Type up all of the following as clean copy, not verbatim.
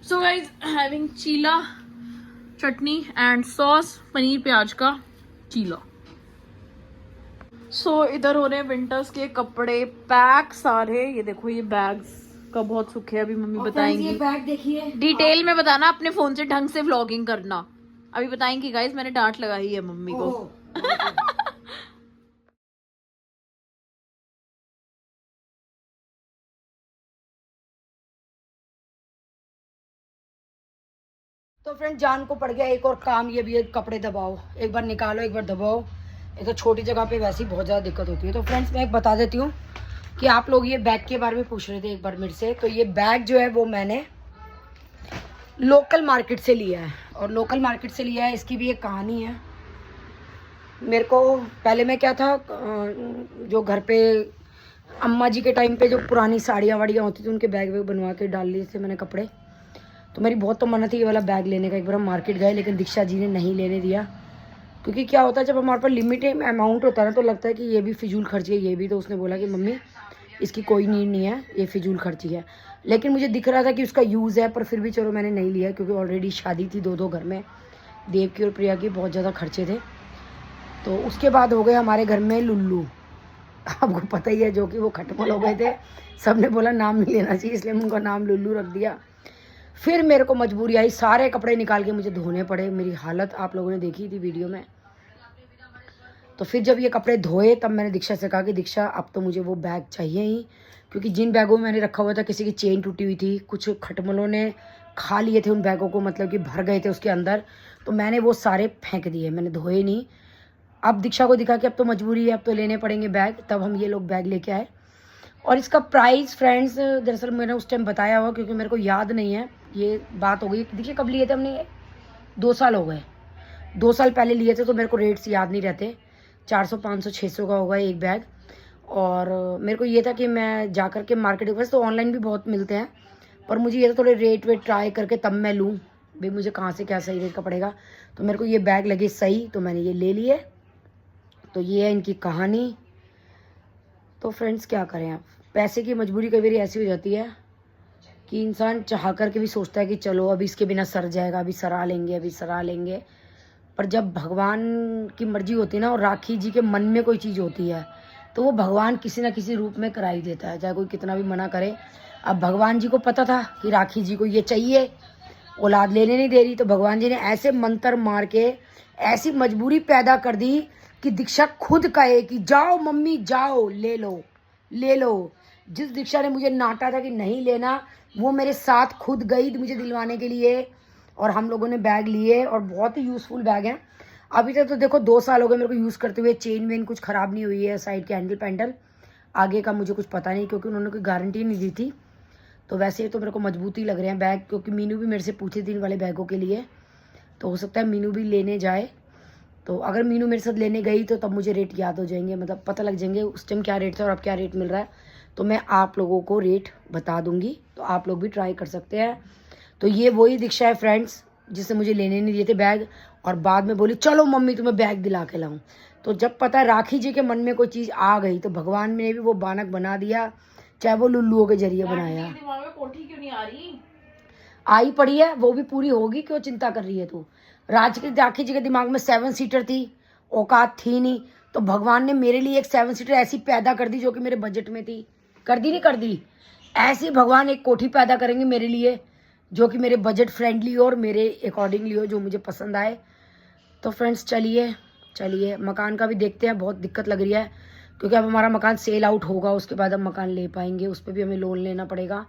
So guys having cheela chutney and sauce, paneer प्याज का चीला। सो इधर हो रहे हैं विंटर्स के कपड़े पैक सारे। ये देखो ये बैग्स का बहुत सुख है, अभी मम्मी बताएंगी। ये बैग देखिए, डिटेल में बताना, अपने फोन से ढंग से व्लॉगिंग करना। अभी बताएंगी गाइज, मैंने डांट लगाई है मम्मी को। तो फ्रेंड जान को पड़ गया एक और काम, ये भी है कपड़े दबाओ, एक बार निकालो एक बार दबाओ। ये तो छोटी जगह पे वैसे ही बहुत ज़्यादा दिक्कत होती है। तो फ्रेंड्स मैं एक बता देती हूँ कि आप लोग ये बैग के बारे में पूछ रहे थे एक बार मेरे से। तो ये बैग जो है वो मैंने लोकल मार्केट से लिया है, और लोकल मार्केट से लिया है इसकी भी एक कहानी है। मेरे को पहले मैं क्या था, जो घर पे अम्मा जी के टाइम पे जो पुरानी साड़ियाँ वाड़ियाँ होती थी उनके बैग वैग बनवा के डाल लिए थे मैंने कपड़े। तो मेरी बहुत तो मन थी ये वाला बैग लेने का। एक बार हम मार्केट गए लेकिन दीक्षा जी ने नहीं लेने दिया, क्योंकि क्या होता है जब हमारे पास लिमिटेड अमाउंट होता है ना तो लगता है कि ये भी फिजूल खर्ची है ये भी। तो उसने बोला कि मम्मी इसकी कोई नीड नहीं है, ये फिजूल खर्ची है। लेकिन मुझे दिख रहा था कि उसका यूज़ है, पर फिर भी चलो मैंने नहीं लिया, क्योंकि ऑलरेडी शादी थी दो घर में, देव की और प्रिया की, बहुत ज़्यादा खर्चे थे। तो उसके बाद हो गए हमारे घर में लुल्लू, आपको पता ही है, जो कि वो खटमल हो गए थे। सब ने बोला नाम नहीं लेना चाहिए, इसलिए उनका नाम लुल्लू रख दिया। फिर मेरे को मजबूरी आई, सारे कपड़े निकाल के मुझे धोने पड़े। मेरी हालत आप लोगों ने देखी थी वीडियो में। तो फिर जब ये कपड़े धोए तब मैंने दीक्षा से कहा कि दीक्षा अब तो मुझे वो बैग चाहिए ही, क्योंकि जिन बैगों में मैंने रखा हुआ था किसी की चेन टूटी हुई थी, कुछ खटमलों ने खा लिए थे उन बैगों को, मतलब कि भर गए थे उसके अंदर। तो मैंने वो सारे फेंक दिए, मैंने धोए नहीं। अब दीक्षा को दिखा कि अब तो मजबूरी है, अब तो लेने पड़ेंगे बैग, तब हम ये लोग बैग लेके आए। और इसका प्राइस फ्रेंड्स दरअसल मैंने उस टाइम बताया हुआ, क्योंकि मेरे को याद नहीं है, ये बात हो गई। देखिए कब लिए थे हमने, ये 2 साल हो गए, 2 साल पहले लिए थे, तो मेरे को रेट्स याद नहीं रहते। 400 500 600 का होगा एक बैग। और मेरे को ये था कि मैं जा कर के मार्केट, वैसे तो ऑनलाइन भी बहुत मिलते हैं, पर मुझे ये था थोड़े रेट वेट ट्राई करके तब मैं लूँ भाई, मुझे कहाँ से क्या सही रेट का पड़ेगा। तो मेरे को ये बैग लगे सही, तो मैंने ये ले लिए। तो ये है इनकी कहानी। तो फ्रेंड्स क्या करें, आप पैसे की मजबूरी कई बार ऐसी हो जाती है कि इंसान चाह कर के भी सोचता है कि चलो अभी इसके बिना सर जाएगा, अभी सरा लेंगे, अभी सरा लेंगे। पर जब भगवान की मर्जी होती है ना, और राखी जी के मन में कोई चीज़ होती है, तो वो भगवान किसी ना किसी रूप में करा ही देता है, चाहे कोई कितना भी मना करे। अब भगवान जी को पता था कि राखी जी को ये चाहिए, औलाद लेने नहीं दे रही, तो भगवान जी ने ऐसे मंत्र मार के ऐसी मजबूरी पैदा कर दी कि दीक्षा खुद कहे कि जाओ मम्मी जाओ ले लो ले लो। जिस दीक्षा ने मुझे नाटा था कि नहीं लेना, वो मेरे साथ खुद गई मुझे दिलवाने के लिए, और हम लोगों ने बैग लिए, और बहुत ही यूज़फुल बैग हैं। अभी तक तो देखो 2 साल हो गए मेरे को यूज़ करते हुए, चेन वेन कुछ ख़राब नहीं हुई है, साइड के हैंडल पैंडल, आगे का मुझे कुछ पता नहीं, क्योंकि उन्होंने कोई गारंटी नहीं दी थी। तो वैसे तो मेरे को मजबूती लग रहे हैं बैग, क्योंकि मीनू भी मेरे से पूछी थी इन वाले बैगों के लिए, तो हो सकता है मीनू भी लेने जाए। तो अगर मीनू मेरे साथ लेने गई तो तब मुझे रेट याद हो जाएंगे, मतलब पता लग जाएंगे उस टाइम क्या रेट था और अब क्या रेट मिल रहा है। तो मैं आप लोगों को रेट बता दूंगी, तो आप लोग भी ट्राई कर सकते हैं। तो ये वही दीक्षा है फ्रेंड्स जिससे मुझे लेने नहीं दिए थे बैग, और बाद में बोली चलो मम्मी तुम्हें बैग दिला के लाऊं। तो जब पता है राखी जी के मन में कोई चीज़ आ गई, तो भगवान ने भी वो बानक बना दिया, चाहे वो लुल्लुओं के जरिए बनाया। दिमाग में कोठी क्यों नहीं आ रही? आई पड़ी है, वो भी पूरी होगी, क्यों चिंता कर रही है तू। राखी जी के दिमाग में 7 सीटर थी, औकात थी नहीं, तो भगवान ने मेरे लिए एक 7 सीटर ऐसी पैदा कर दी जो कि मेरे बजट में थी। कर दी नहीं कर दी, ऐसी भगवान एक कोठी पैदा करेंगे मेरे लिए जो कि मेरे बजट फ्रेंडली हो और मेरे अकॉर्डिंगली हो, जो मुझे पसंद आए। तो फ्रेंड्स चलिए मकान का भी देखते हैं। बहुत दिक्कत लग रही है, क्योंकि अब हमारा मकान सेल आउट होगा, उसके बाद हम मकान ले पाएंगे, उस पर भी हमें लोन लेना पड़ेगा।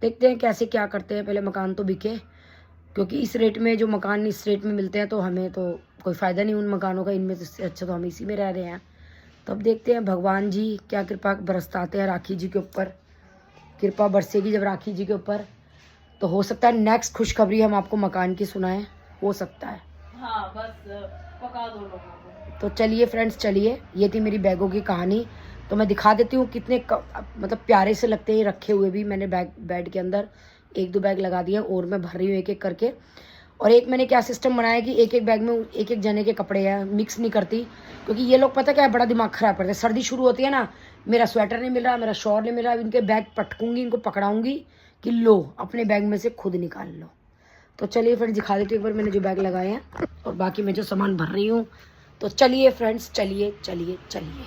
देखते हैं कैसे क्या करते हैं, पहले मकान तो बिके, क्योंकि इस रेट में जो मकान इस रेट में मिलते हैं तो हमें तो कोई फ़ायदा नहीं उन मकानों का, इनमें से अच्छा तो हम इसी में रह रहे हैं। तो अब देखते हैं भगवान जी क्या कृपा बरसाते हैं राखी जी के ऊपर, कृपा बरसेगी जब राखी जी के ऊपर, तो हो सकता है नेक्स्ट खुशखबरी हम आपको मकान की सुनाएं, हो सकता है। हाँ बस पका दो लोगों को। तो चलिए फ्रेंड्स चलिए, ये थी मेरी बैगों की कहानी। तो मैं दिखा देती हूँ कितने मतलब प्यारे से लगते हैं रखे हुए भी। मैंने बेड के अंदर 1-2 बैग लगा दिया, और मैं भर रही हूँ एक एक करके। और एक मैंने क्या सिस्टम बनाया कि एक एक बैग में एक एक जने के कपड़े हैं, मिक्स नहीं करती, क्योंकि ये लोग पता क्या है बड़ा दिमाग खराब करते हैं। सर्दी शुरू होती है ना, मेरा स्वेटर नहीं मिल रहा, मेरा शॉल नहीं मिल रहा, इनके बैग पटकूंगी, इनको पकड़ाऊंगी कि लो अपने बैग में से खुद निकाल लो। तो चलिए फ्रेंड्स दिखा देती हूँ एक बार मैंने जो बैग लगाए हैं और बाकी मैं जो सामान भर रही हूँ। तो चलिए फ्रेंड्स, चलिए चलिए चलिए।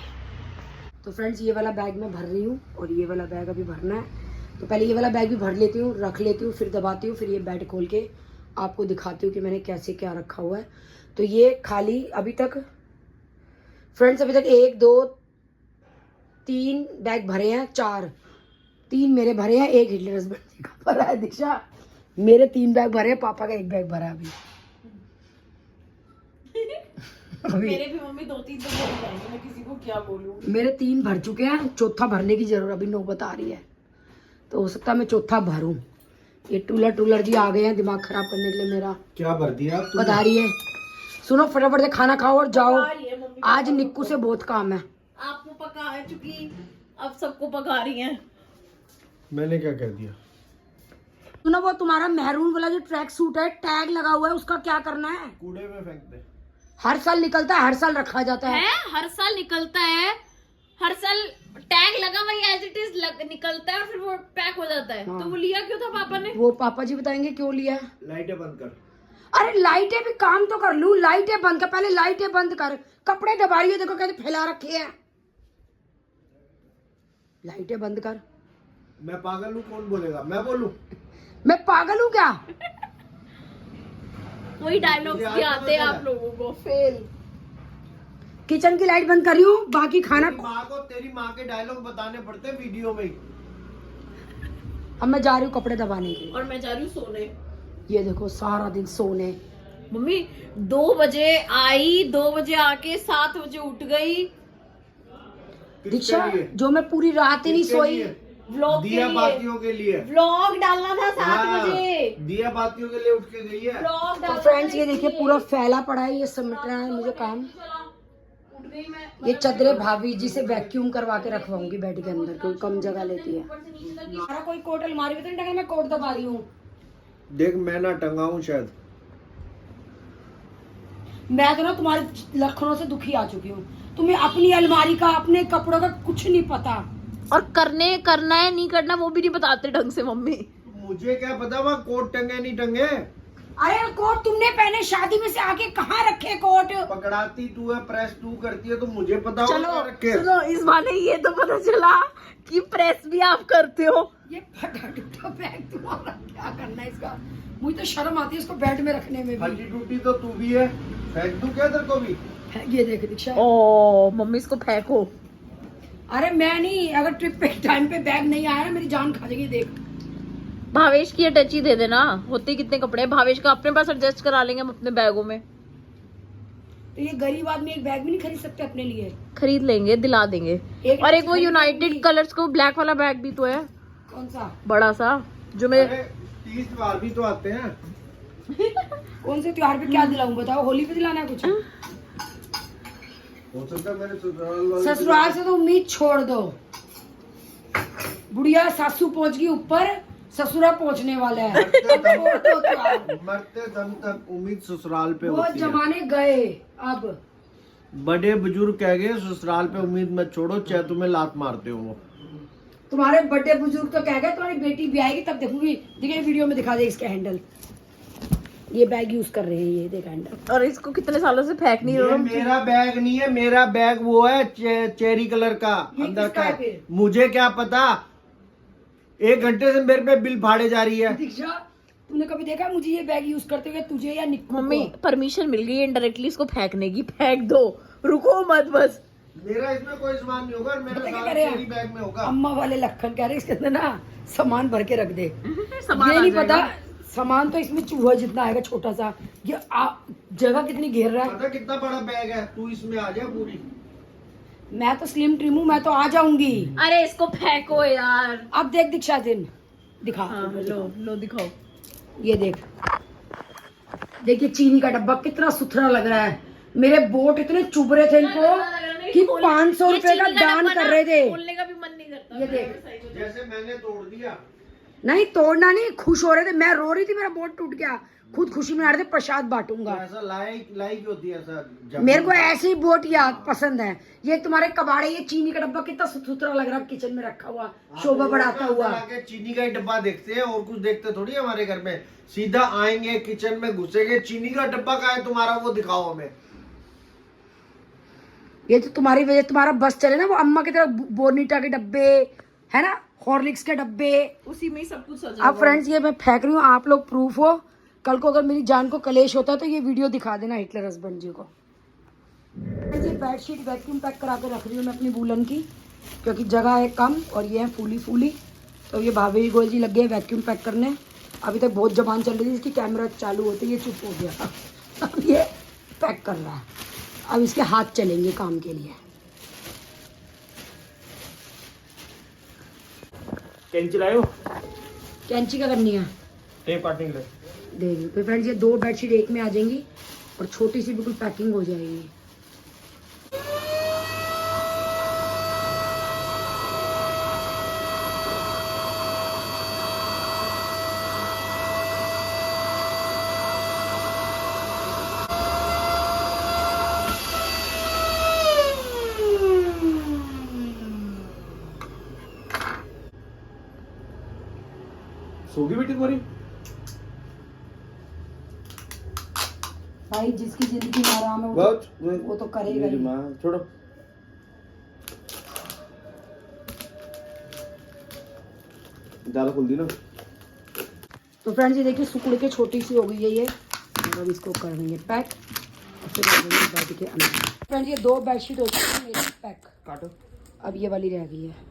तो फ्रेंड्स ये वाला बैग मैं भर रही हूँ और ये वाला बैग अभी भरना है। तो पहले ये वाला बैग भी भर लेती हूँ, रख लेती हूँ, फिर दबाती हूँ, फिर ये बैग खोल के आपको दिखाती हूँ कि मैंने कैसे क्या रखा हुआ है। तो ये खाली अभी तक फ्रेंड्स 1 2 3 बैग भरे हैं, 3 मेरे भरे हैं, 1 हिटलर हस्बैंड का भरा है। दीक्षा मेरे 3 बैग भरे हैं, पापा का 1 बैग भरा है अभी। मेरे भी मम्मी 2-3 तो भर जाएंगे, मैं किसी को क्या बोलूं। मेरे 3 भर चुके हैं, चौथा भरने की जरूरत अभी नौबत आ रही है। तो हो सकता है मैं चौथा भरूं। ये टूलर जी आ गए हैं दिमाग खराब करने के लिए मेरा। क्या भर दिया आप? बता रही है। सुनो फटाफट से खाना खाओ और जाओ, मम्मी आज निक्कू से बहुत काम है। आपको पका चुकी, अब सबको पका रही हैं। मैंने क्या कह दिया? सुनो वो तुम्हारा मेहरून वाला जो ट्रैक सूट है, टैग लगा हुआ है, उसका क्या करना है? कूड़े में फेंक दे। हर साल निकलता है, हर साल रखा जाता है। हर साल निकलता है, हर साल टैग लगा वही एज इट इज निकलता है और फिर वो पैक हो जाता है। हाँ। तो वो लिया क्यों था पापा ने? वो पापा जी बताएंगे क्यों लिया है। लाइटें बंद कर। अरे लाइटें भी काम तो कर लूं, लाइटें बंद कर, पहले लाइटें बंद कर। कपड़े दबा रही है, देखो कैसे फैला रखे हैं। लाइटें बंद कर। मैं पागल हूँ, कौन बोलेगा? मैं बोलूं? मैं पागल हूँ क्या? वही डायलॉग्स भी आते हैं आप लोगों को। फेल। किचन की लाइट बंद करी हूँ, बाकी खाना। तेरी माँ के डायलॉग बताने पड़ते हैं वीडियो में ही। अब मैं जा रही हूँ कपड़े दबाने के लिए और मैं जा रही हूँ सोने। ये देखो सारा दिन सोने। मम्मी 2 बजे आई, 2 बजे आके 7 बजे उठ गई। दीक्षा जो मैं पूरी रात ही नहीं सोई। व्लॉग दिया बातियों के लिए व्लॉग डालना था 7 बजे। दिया बातियों के लिए उठ के गई है। व्लॉग तो फ्रेंड्स ये देखिए पूरा फैला पड़ा है, ये समेटना है मुझे काम। ये चादरें भाभी जी से वैक्यूम करवा के रखवाऊंगी बेड के अंदर, क्योंकि कम जगह लेती है। सारा कोई कोट अलमारी में तो नहीं टंगा, मैं कोट दबा रही हूँ। देख मैं ना टंगा हूँ शायद। मैं तो ना तुम्हारे लखनऊ से दुखी आ चुकी हूँ। तुम्हें अपनी अलमारी का, अपने कपड़ों का कुछ नहीं पता। और करना है नहीं करना वो भी नहीं बताते ढंग से मम्मी। मुझे क्या पता वहाँ कोट टंगे नहीं टंगे। अरे कोट तुमने पहने, शादी में से आके कहाँ रखे कोट? पकड़ाती तू है, प्रेस तू करती है, तो मुझे पता होगा चलो रखे। सुनो, इस बहाने ये तो पता चला कि प्रेस भी आप करते हो। ये फटा टूटा बैग तुम्हारा क्या करना है इसका? मुझे तो शर्म आती है इसको बेड में रखने में भी। हड्डी टूटी तो तू भी है, फेंक दूं क्या तेरे को भी? ये देख दीक्षा। ओ मम्मी इसको फेंको। अरे मैं नहीं, अगर ट्रिप पे टाइम पे बैग नहीं आया ना मेरी जान खा जाएगी। देख भावेश की अटैची दे देना, होते कितने कपड़े हैं। भावेश का अपने पास एडजस्ट करा लेंगे हम अपने बैगों में। तो ये गरीब आदमी एक बैग भी नहीं खरीद सकते अपने लिए? खरीद लेंगे, दिला देंगे। और एक वो यूनाइटेड कलर्स का ब्लैक वाला बैग भी तो है। कौन सा? बड़ा सा जो मैं। 30 बार भी तो आते हैं। कौन से त्योहार पे क्या दिलाऊं बताओ? होली पे दिलाना है कुछ? हो सकता है मैंने ससुराल ससुराल से तो उम्मीद छोड़ दो। बुढ़िया सासू पहुंच गई ऊपर, ससुरा पहुंचने वाला है। मरते दम तक उम्मीद ससुराल पे वो होती है। जमाने गए अब। बड़े बुजुर्ग कह गए ससुराल पे उम्मीद मत छोड़ो, चाहे तुम्हें लात मारते हो वो। तुम्हारे बड़े बुजुर्ग तो कह गए तुम्हारी बेटी भी आएगी तब देखूंगी। देखिए वीडियो में दिखा दे इसका हैंडल। ये बैग यूज कर रहे हैं, ये देख हैंडल। और इसको कितने सालों से फेंक नहीं ये रहा। मेरा बैग नहीं है, मेरा बैग वो है चेरी कलर का ये अंदर किसका का है फिर? मुझे क्या पता। 1 घंटे से मेरे पे बिल फाड़े जा रही है। दीक्षा तूने कभी देखा मुझे ये बैग यूज करते हुए, तुझे या निक्कू को? मम्मी परमिशन मिल गई इनडायरेक्टली इसको फेंकने की। फेंक दो, रुको मत बस। मेरा इसमें कोई सामान नहीं होगा, मेरा पता क्या सारा कह रहे हैं? चेरी बैग में होगा। अम्मा वाले लखन कह रहे हैं इसके अंदर ना सामान भर के रख दे। सामान ये आ नहीं जाएगा। पता सामान तो इसमें चूहा जितना आएगा छोटा सा। ये जगह कितनी घेर रहा है। पता कितना बड़ा बैग है, तू इसमें आ जा पूरी। मैं तो स्लिम ट्रिम हूँ, मैं तो आ जाऊंगी। अरे इसको फेंको यार। अब देख दीक्षा दिन दिखा। हाँ, लो दिखाओ। ये देख, देखिए चीनी का डब्बा कितना सुथरा लग रहा है। मेरे बोट इतने चुभ रहे थे इनको कि 500 रुपए का दान कर रहे थे। खोलने का भी मन नहीं करता। ये देख जैसे मैंने तोड़ दिया। नहीं तोड़ना नहीं, खुश हो रहे थे, मैं रो रही थी, मेरा बोर्ड टूट गया, खुद खुशी में आ रहे थे, प्रसाद बांटूंगा। ऐसा लाइक होती है ऐसा। मेरे को ऐसे ही बोट याद पसंद है। ये तुम्हारे कबाड़े, ये चीनी का डब्बा कितना सुथरा लग रहा है किचन में रखा हुआ, शोभा बढ़ाता हुआ। चीनी का ही डब्बा देखते हैं और कुछ देखते थोड़ी है हमारे घर में। सीधा आएंगे किचन में घुसेंगे, चीनी का डब्बा कहाँ है तुम्हारा, वो दिखाओ हमें। ये तो तुम्हारी वजह, तुम्हारा बस चले ना, वो अम्मा की तरह बोर्निटा के डब्बे है ना, हॉर्लिक्स के डब्बे, उसी में ही सब कुछ सजा अब फ्रेंड्स ये मैं फेंक रही हूँ, आप लोग प्रूफ हो। कल को अगर मेरी जान को कलेश होता है तो ये वीडियो दिखा देना हिटलर हस्बैंड जी को। ये बेडशीट वैक्यूम पैक करा के रख रही हूँ मैं अपनी वूलन की, क्योंकि जगह है कम और ये है फूली फूली। तो ये भाभी गोल जी लग गए वैक्यूम पैक करने। अभी तक बहुत जबान चल रही थी इसकी, कैमरा चालू होते ये चुप हो गया। अब ये पैक कर रहा है, अब इसके हाथ चलेंगे काम के लिए। कैंची लायो, कैंची क्या करनी है, टेप काटने के लिए। देखिए तो फ्रेंड्स ये 2 बेडशीट एक में आ जाएंगी और छोटी सी बिल्कुल पैकिंग हो जाएगी। सोगी बेटी तुम्हारी? भाई जिसकी जिंदगी में आराम है वो तो करेगा ही। छोड़ो, ज्यादा खुल दी ना। तो फ्रेंड्स ये देखिए सुकुड़ के छोटी सी हो गई है ये, अब इसको कर देंगे पैक और फिर आ जाएंगे बेड के अंदर। फ्रेंड्स ये 2 बेडशीट हो चुकी है मेरी पैक, काटो। अब ये वाली रह गई है।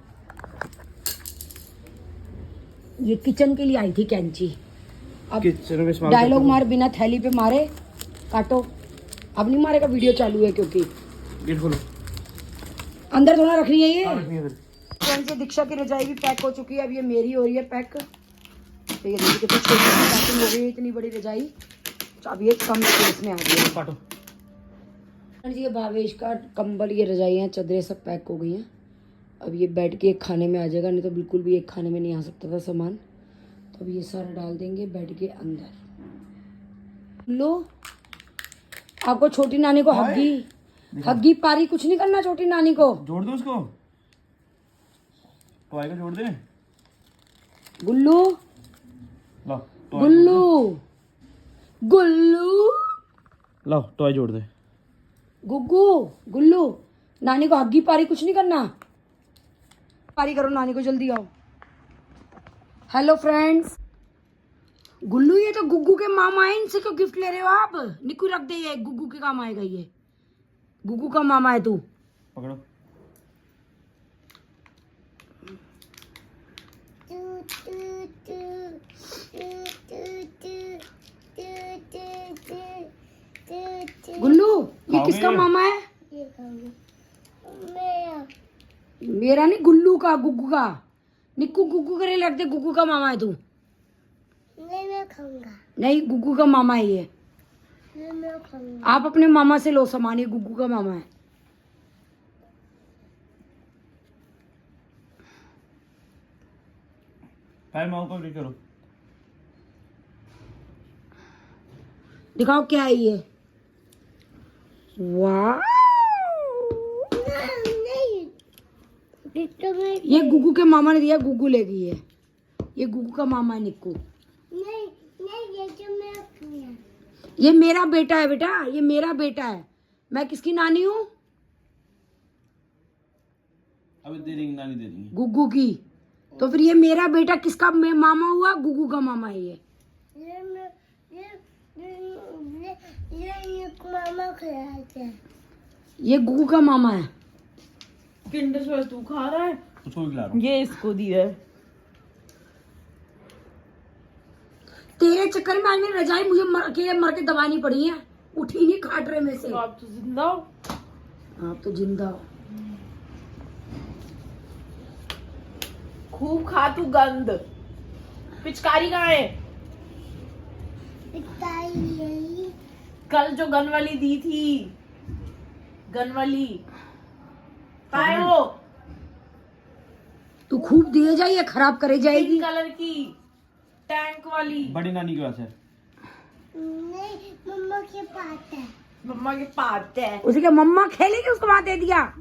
ये किचन के लिए आई थी कैंची। अब किचन में डायलॉग मार, बिना थैली पे मारे काटो। अब नहीं मारेगा, वीडियो चालू है क्योंकि। गेट खोलो, अंदर थोड़ा रखनी है ये। फिर फ्रेंड्स ये दीक्षा की रजाई भी पैक हो चुकी है, अब ये मेरी हो रही है पैक। तो ये देखिए कितनी छोटी पैकिंग हो गई है, इतनी बड़ी रजाई। तो अब ये कम स्पेस में आ गई है। काटो। फ्रेंड्स ये भावेश का कंबल, ये रजाइयाँ चादरें सब पैक हो गई हैं। अब ये बेड के एक खाने में आ जाएगा, नहीं तो बिल्कुल भी एक खाने में नहीं आ सकता था सामान। तो अब ये सारा डाल देंगे बेड के अंदर। लो आपको छोटी नानी को हग्गी पारी कुछ नहीं करना, छोटी नानी को जोड़ दो उसको, टॉय को जोड़ दे। गुल्लू लो गुल्लू गुल्लू लो टॉय जोड़ दे। गुग्गू गुल्लू, नानी को हग्गी पारी कुछ नहीं करना, पारी करो नानी को, जल्दी आओ। हेलो फ्रेंड्स, गुल्लू ये तो गुग्गू के मामा है, इनसे क्यों गिफ्ट ले रहे हो आप? निकू रख दे, ये गुग्गू के काम आएगा, ये गुग्गू का मामा है तू। पकड़ो। गुल्लू ये किसका मामा है? मेरा नहीं, गुल्लू का, गुग्गू का। निक्कू गुग्गू करे रख दे, गुग्गू का मामा है तू। नहीं मैं खाऊंगा, नहीं गुग्गू का मामा है ये। मैं खाऊंगा। आप अपने मामा से लो सामान, ये गुग्गू का मामा है। माओ को भी करो, दिखाओ क्या है ये। वाह ये गुग्गू के मामा ने दिया, गुग्गू ले गई है। ये गुग्गू का मामा है निक्कू। नहीं नहीं ये जो मैं खाऊंगा। ये मेरा बेटा है बेटा, ये मेरा बेटा है। मैं किसकी नानी हूँ? अभी दे देंगे, नानी दे देंगे। गुग्गू की। तो फिर ये मेरा बेटा किसका मामा हुआ? गुग्गू का मामा है ये। ये मामा खिलाते हैं। ये गुग्गू का मामा है। किंडर जॉय तू खा रहा है? उसको भी खिला रहा हूँ। ये इसको दिया है। तेरे चक्कर में आज मेरी रजाई मुझे मर के दबानी पड़ी है, उठी नहीं खाटरे में से। तो आप तो जिंदा हो। आप तो जिंदा हो। खूब खा तू गंद। पिचकारी कहाँ है? कल जो गन वाली दी थी, गन वाली पाए हो? तू खूब दिए जाइए, खराब करे जाएगी। पिंक कलर की। टैंक वाली बड़ी नानी के पास है। नहीं मम्मा के पास है। मम्मा के पास है। उसी के मम्मा खेलेगी उसको वहां दे दिया।